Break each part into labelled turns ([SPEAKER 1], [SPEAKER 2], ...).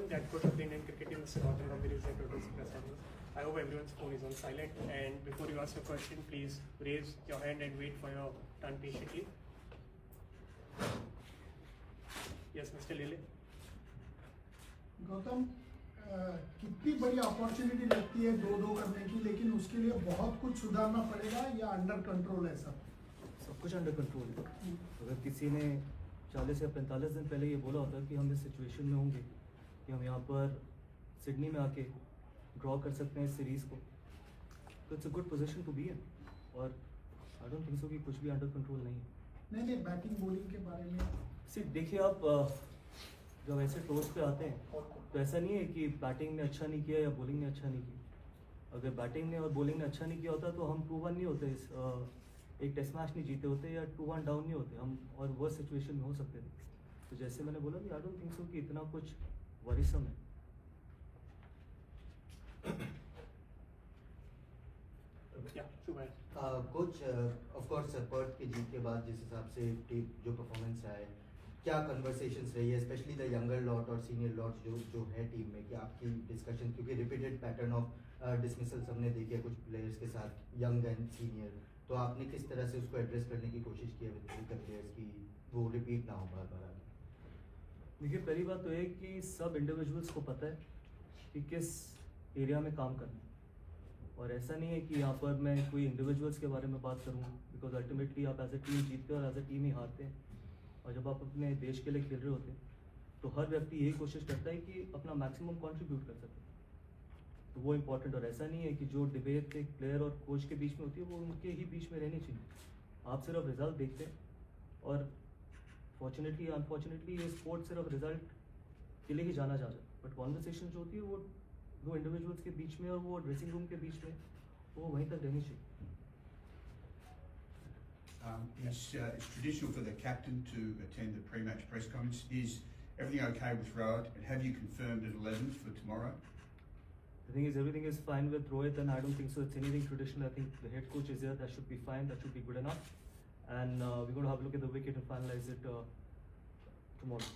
[SPEAKER 1] everyone, that coach of the Indian cricket team, Mr. Gautam Gambhir, is here to do press conference. I hope everyone's phone is on silent, and before you ask a question, please raise your hand and wait for your turn patiently. Yes, Mr. Lille.
[SPEAKER 2] Gautam, कितनी बड़ी opportunity लगती है 2-2 करने की, लेकिन उसके लिए बहुत कुछ सुधारना पड़ेगा या अंडर कंट्रोल है सब
[SPEAKER 3] कुछ अंडर कंट्रोल है। अगर किसी ने 40 या 45 दिन पहले ये बोला होता कि हम इस सिचुएशन में होंगे कि हम यहाँ पर सिडनी में आके ड्रॉ कर सकते हैं इस सीरीज़ को, तो it's a good position to be in. और आई डोंट थिंक सो कि कुछ भी अंडर कंट्रोल नहीं है।
[SPEAKER 2] नहीं, बैटिंग बॉलिंग के बारे में
[SPEAKER 3] सिर्फ देखिए, आप जब ऐसे टूर्स पे आते हैं तो ऐसा नहीं है कि बैटिंग ने अच्छा नहीं किया या बॉलिंग ने अच्छा नहीं किया। अगर बैटिंग ने और बॉलिंग ने अच्छा नहीं किया होता तो हम 2-1 नहीं होते, एक टेस्ट मैच नहीं जीते होते या 2-1 डाउन नहीं होते हम, और वो सिचुएशन में हो सकते थे। तो जैसे मैंने बोला कि आई डोंट थिंक सो कि इतना कुछ वरीसम है।
[SPEAKER 4] कोच, ऑफ कोर्स पर्थ की जीत के बाद जिस हिसाब से टीम जो परफॉर्मेंस रहा है, क्या कन्वर्सेशंस रही है स्पेशली द यंगर लॉट और सीनियर लॉट जो है टीम में, कि आपकी डिस्कशन, क्योंकि रिपीटेड पैटर्न ऑफ डिसमिसल हमने देखे कुछ प्लेयर्स के साथ, यंग एंड सीनियर, तो आपने किस तरह से उसको एड्रेस करने की कोशिश की है विद द प्लेयर्स की वो रिपीट ना हो बार बार?
[SPEAKER 3] देखिए, पहली बात तो है कि सब इंडिविजुअल्स को पता है कि किस एरिया में काम करना है, और ऐसा नहीं है कि यहाँ पर मैं कोई इंडिविजुअल्स के बारे में बात करूँ, बिकॉज अल्टीमेटली आप एज ए टीम जीतते हैं और एज ए टीम ही हारते हैं। और जब आप अपने देश के लिए खेल रहे होते हैं तो हर व्यक्ति यही कोशिश करता है कि अपना मैक्सिमम कंट्रीब्यूट कर सके, तो वो इम्पोर्टेंट। और ऐसा नहीं है कि जो डिबेट एक प्लेयर और कोच के बीच में होती है वो उनके ही बीच में रहनी चाहिए। आप सिर्फ रिजल्ट देखते हैं, और फॉर्चुनेटली अनफॉर्चुनेटली ये स्पोर्ट सिर्फ रिजल्ट के लिए ही जाना जा रहा है, बट कॉन्वर्सेशन जो होती है वो दो इंडिविजुअल्स के बीच में और वो ड्रेसिंग रूम के बीच में वो वहीं तक रहनी चाहिए।
[SPEAKER 5] It's traditional for the captain to attend the pre-match press conference. Is everything okay with Rohit, and have you confirmed an 11th for tomorrow?
[SPEAKER 3] The thing is, everything is fine with Rohit, and I don't think so it's anything traditional. I think the head coach is there, that should be fine, that should be good enough. And we're going to have a look at the wicket and finalize it tomorrow.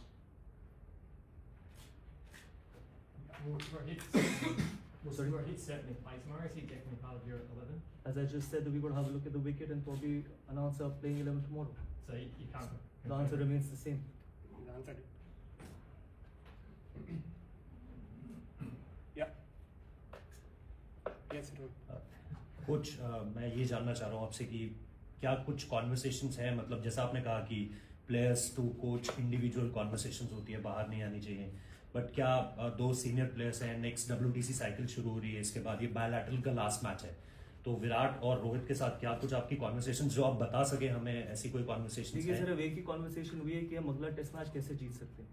[SPEAKER 6] Rohit certainly play tomorrow. Is he definitely part of your 11?
[SPEAKER 3] As I just said, we're going to have a look at the wicket and probably announce our playing 11 tomorrow.
[SPEAKER 6] So you can't.
[SPEAKER 3] The answer remains the same.
[SPEAKER 1] The answer. Yeah. Yes, Rohit.
[SPEAKER 7] Coach, मैं ये जानना चाह रहा हूँ आपसे कि क्या कुछ कॉन्वर्सेशंस हैं, मतलब जैसा आपने कहा कि players to coach individual conversations होती है, बाहर नहीं आनी चाहिए, बट क्या 2 सीनियर प्लेयर्स हैं, नेक्स्ट WTC साइकिल शुरू हो रही है, इसके बाद ये बायलैटरल का लास्ट मैच है, तो विराट और रोहित के साथ क्या कुछ आपकी कॉन्वर्सेशंस जो आप बता सके हमें, ऐसी कोई कॉन्वर्सेशंस है?
[SPEAKER 3] देखिए, सिर्फ एक ही कॉन्वर्सेशन हुई है कि हम अगला टेस्ट मैच कैसे जीत सकते हैं,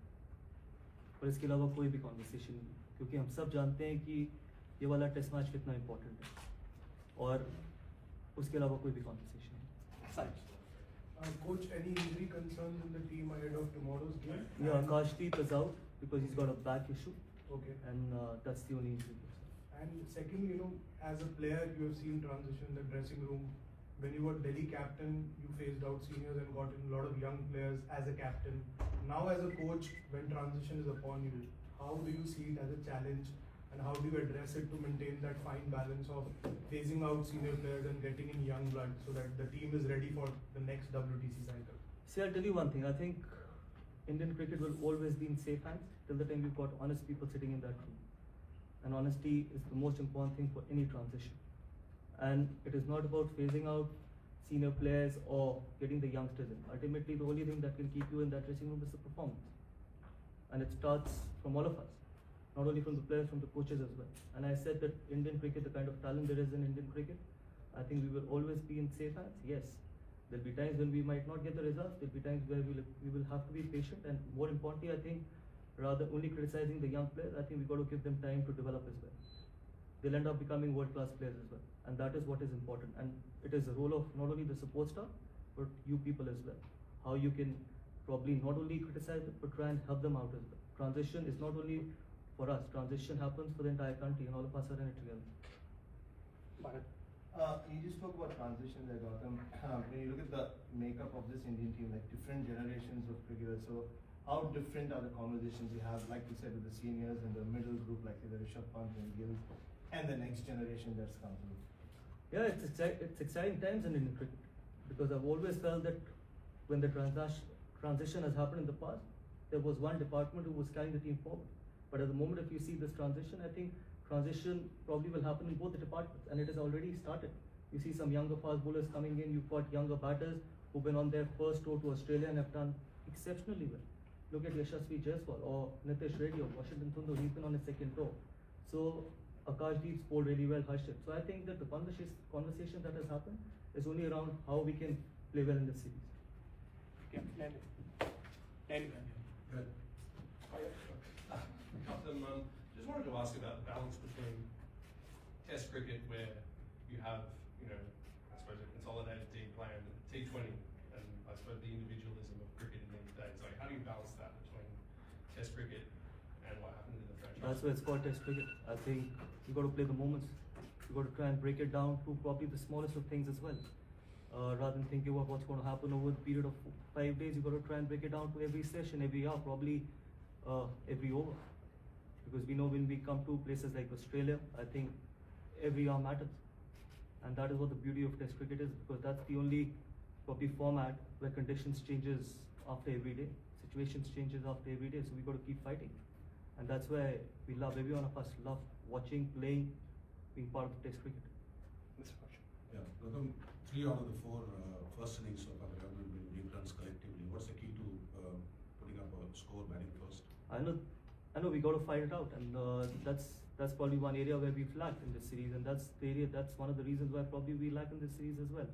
[SPEAKER 3] और इसके अलावा कोई भी कॉन्वर्सेशन नहीं, क्योंकि हम सब जानते हैं कि ये वाला टेस्ट मैच कितना इंपॉर्टेंट है, और उसके अलावा कोई भी कॉन्वर्सेशन नहीं।
[SPEAKER 2] Coach, any injury concerns in the team ahead of tomorrow's game?
[SPEAKER 3] Yeah, Akashdeep is out because he's got a back issue.
[SPEAKER 2] Okay.
[SPEAKER 3] And that's the only injury.
[SPEAKER 2] And second, as a player, you have seen transition in the dressing room. When you were Delhi captain, you phased out seniors and got in a lot of young players as a captain. Now as a coach, when transition is upon you, how do you see it as a challenge? And how do you address it to maintain that fine balance of phasing out senior players and getting in young blood so that the team is ready for the next WTC cycle?
[SPEAKER 3] See, I'll tell you one thing. I think Indian cricket will always be in safe hands till the time we've got honest people sitting in that room. And honesty is the most important thing for any transition. And it is not about phasing out senior players or getting the youngsters in. Ultimately, the only thing that can keep you in that dressing room is the performance. And it starts from all of us. Not only from the players, from the coaches as well. And I said that Indian cricket, the kind of talent there is in Indian cricket, I think we will always be in safe hands. Yes, there'll be times when we might not get the results. There'll be times where we will have to be patient. And more importantly, I think, rather only criticizing the young players, I think we've got to give them time to develop as well. They'll end up becoming world-class players as well. And that is what is important. And it is the role of not only the support staff, but you people as well. How you can probably not only criticize, but try and help them out as well. Transition is not only for us, transition happens for the entire country, and all of us are in it together.
[SPEAKER 8] You just spoke about transition there, Gautam. When you look at the makeup of this Indian team, like different generations of cricketers, so how different are the conversations you have, like you said, with the seniors and the middle group, like the Rishabh Pant and Gill, and the next generation that's come through?
[SPEAKER 3] Yeah, it's exciting times in Indian cricket because I've always felt that when the transition has happened in the past, there was one department who was carrying the team forward. But at the moment, if you see this transition, I think transition probably will happen in both the departments, and it has already started. You see some younger fast bowlers coming in, you've got younger batters who've been on their first tour to Australia and have done exceptionally well. Look at Yashasvi Jaiswal or Nitish Reddy or Washington Sundar, he's been on his second tour. So Akashdeep's bowled really well, Harshit. So I think that the conversation that has happened is only around how we can play well in the series.
[SPEAKER 1] Yeah, Danny.
[SPEAKER 9] Good. Gautam, just wanted to ask about the balance between Test cricket, where you have, I suppose a consolidated team plan, T20, and I suppose the individualism of cricket in these days. Like, how do you balance that between Test cricket and what happens in the franchise?
[SPEAKER 3] That's why it's called Test cricket. I think you got to play the moments. You got to try and break it down to probably the smallest of things as well. Rather than thinking about what's going to happen over the period of 5 days, you got to try and break it down to every session, every hour, probably every over. Because we know when we come to places like Australia, I think every hour matters. And that is what the beauty of Test cricket is, because that's the only probably format where conditions changes after every day, situations changes after every day, so we got to keep fighting. And that's why we love, every one of us love watching, playing, being part of Test cricket.
[SPEAKER 9] Yeah, Gautam, 3 out of the 4 first innings of our government been big runs collectively. What's the key to putting up a score batting first?
[SPEAKER 3] I know we got to fight it out, and that's probably one area where we've lacked in this series, and that's one of the reasons why probably we lack in this series as well.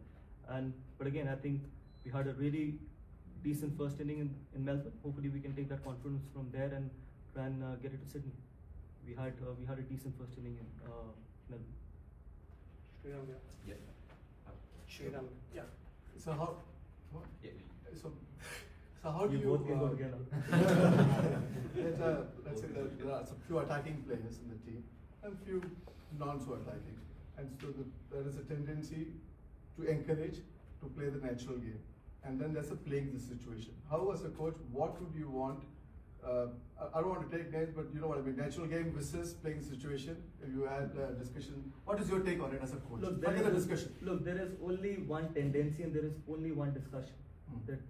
[SPEAKER 3] But again, I think we had a really decent first inning in Melbourne. Hopefully, we can take that confidence from there and try and get it to Sydney. We had a decent first inning in Melbourne.
[SPEAKER 8] Yeah.
[SPEAKER 1] Shriram. Yeah.
[SPEAKER 8] So how?
[SPEAKER 6] Yeah.
[SPEAKER 8] So how do
[SPEAKER 3] You
[SPEAKER 8] you?
[SPEAKER 3] both can go together.
[SPEAKER 8] Let's say there are some few attacking players in the team and few non-so attacking, and so there is a tendency to encourage to play the natural game, and then there's a playing the situation. How, as a coach, what would you want? I don't want to take names, but you know what I mean. Natural game versus playing the situation. If you had a discussion, what is your take on it as a coach?
[SPEAKER 3] Look,
[SPEAKER 8] Forget the discussion.
[SPEAKER 3] Look, there is only one tendency and there is only one discussion. That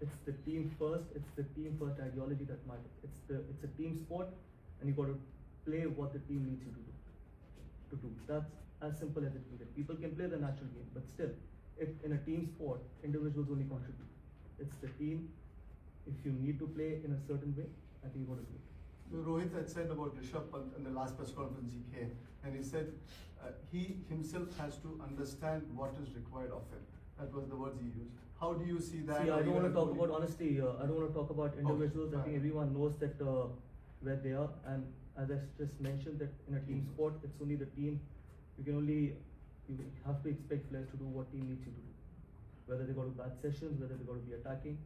[SPEAKER 3] it's the team first. It's the team first ideology that matters. It's a team sport, and you got to play what the team needs you to do. That's as simple as it can get. People can play the natural game, but still, if in a team sport, individuals only contribute. It's the team. If you need to play in a certain way, I think you got to do it.
[SPEAKER 8] So Rohit had said about Rishabh Pant in the last press conference he came, and he said he himself has to understand what is required of him. That was the words he used. How do you see that?
[SPEAKER 3] See, I don't want to talk about honesty. I don't want to talk about individuals.
[SPEAKER 8] Okay,
[SPEAKER 3] I think everyone knows that where they are, and as I just mentioned, that in a team sport, it's only the team. You have to expect players to do what team needs you to do. Whether they go to bad sessions, whether they got to be attacking,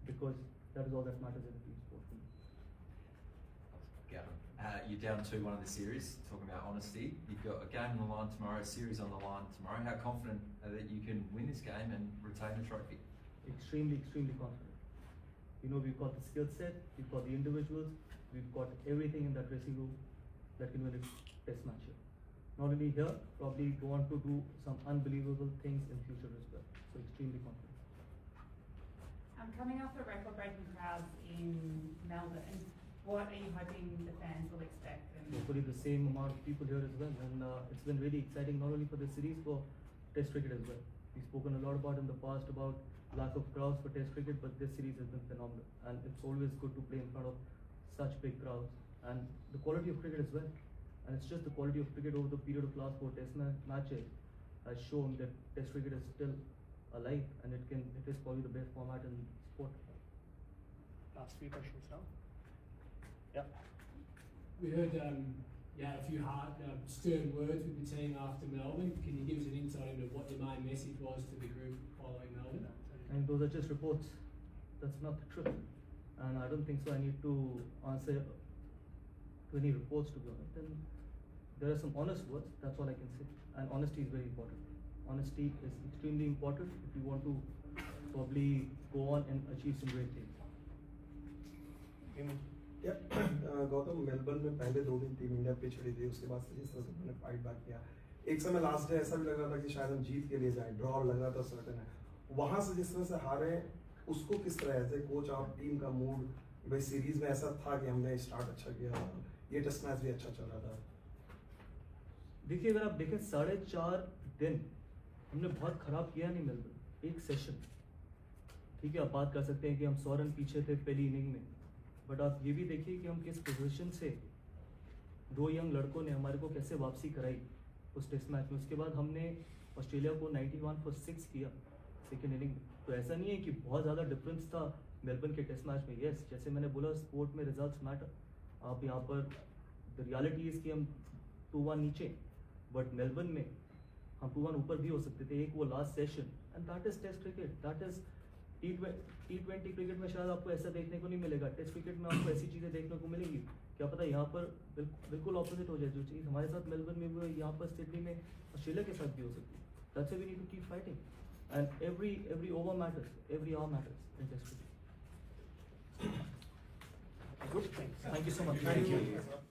[SPEAKER 3] because that is all that matters in a team sport.
[SPEAKER 10] Gavin, you're down 2-1 in the series, talking about honesty. You've got a game on the line tomorrow, a series on the line tomorrow. How confident are that you can win this game and retain the trophy?
[SPEAKER 3] Extremely, extremely confident. You know, we've got the skill set, we've got the individuals, we've got everything in that dressing room that can win a test match here. Not only here, probably go on to do some unbelievable things in future as well. So extremely confident.
[SPEAKER 11] Coming off the record-breaking crowds in Melbourne, what are you hoping the fans will expect?
[SPEAKER 3] Hopefully the same amount of people here as well, and it's been really exciting not only for the series, for Test cricket as well. We've spoken a lot about in the past about lack of crowds for Test cricket, but this series has been phenomenal, and it's always good to play in front of such big crowds, and the quality of cricket as well. And it's just the quality of cricket over the period of last 4 Test matches has shown that Test cricket is still alive, and it is probably the best format in sport.
[SPEAKER 1] Last 3 questions now. Yeah.
[SPEAKER 12] We heard you had a few hard, stern words with the team after Melbourne. Can you give us an insight into what your main message was to the group following Melbourne?
[SPEAKER 3] And those are just reports. That's not the truth. And I don't think so. I need to answer to any reports, to be honest. And there are some honest words. That's all I can say. And honesty is very important. Honesty is extremely important if you want to probably go on and achieve some great things.
[SPEAKER 13] Gautam, Melbourne में पहले 2 दिन team India पिछड़ी थी, उसके बाद से जिस तरह से उन्होंने फाइट बैक किया, एक समय लास्ट डे ऐसा भी लग रहा था कि शायद हम जीत के लिए जाएं, ड्रॉ लग रहा था सर्टेन है, वहां से जिस तरह से हारे, उसको किस तरह एज ए कोच आप टीम का मूड, भाई सीरीज में ऐसा था कि हमने स्टार्ट अच्छा किया, ये टेस्ट मैच भी अच्छा चल रहा था।
[SPEAKER 3] देखिए अगर आप देखें 4.5 दिन हमने बहुत खराब किया नहीं मेलबर्न, एक सेशन, ठीक है आप बात कर सकते हैं कि हम 100 रन पीछे थे पहली इनिंग में, बट आप ये भी देखिए कि हम किस पोजीशन से 2 यंग लड़कों ने हमारे को कैसे वापसी कराई उस टेस्ट मैच में। उसके बाद हमने ऑस्ट्रेलिया को 91 for 6 किया सेकेंड इनिंग में। तो ऐसा नहीं है कि बहुत ज़्यादा डिफरेंस था मेलबर्न के टेस्ट मैच में। यस, जैसे मैंने बोला स्पोर्ट में रिजल्ट्स मैटर। आप यहाँ पर द रियलिटी इज़ कि हम 2-1 नीचे, बट मेलबर्न में हम 2-1 ऊपर भी हो सकते थे। एक वो last session, and that is test cricket, that is T20 cricket में शायद आपको ऐसा देखने को नहीं मिलेगा। टेस्ट क्रिकेट में आपको ऐसी चीज़ें देखने को मिलेंगी, क्या पता यहाँ पर बिल्कुल ऑपोजिट हो जाए। जो चीज़ हमारे साथ मेलबर्न में भी हुई, यहाँ पर सिडनी में ऑस्ट्रेलिया के साथ भी हो सकती है। That's why we need to keep fighting, and every over matters, every hour matters in test cricket.
[SPEAKER 1] Good, thanks.
[SPEAKER 3] Thank you so much.
[SPEAKER 1] Thank you.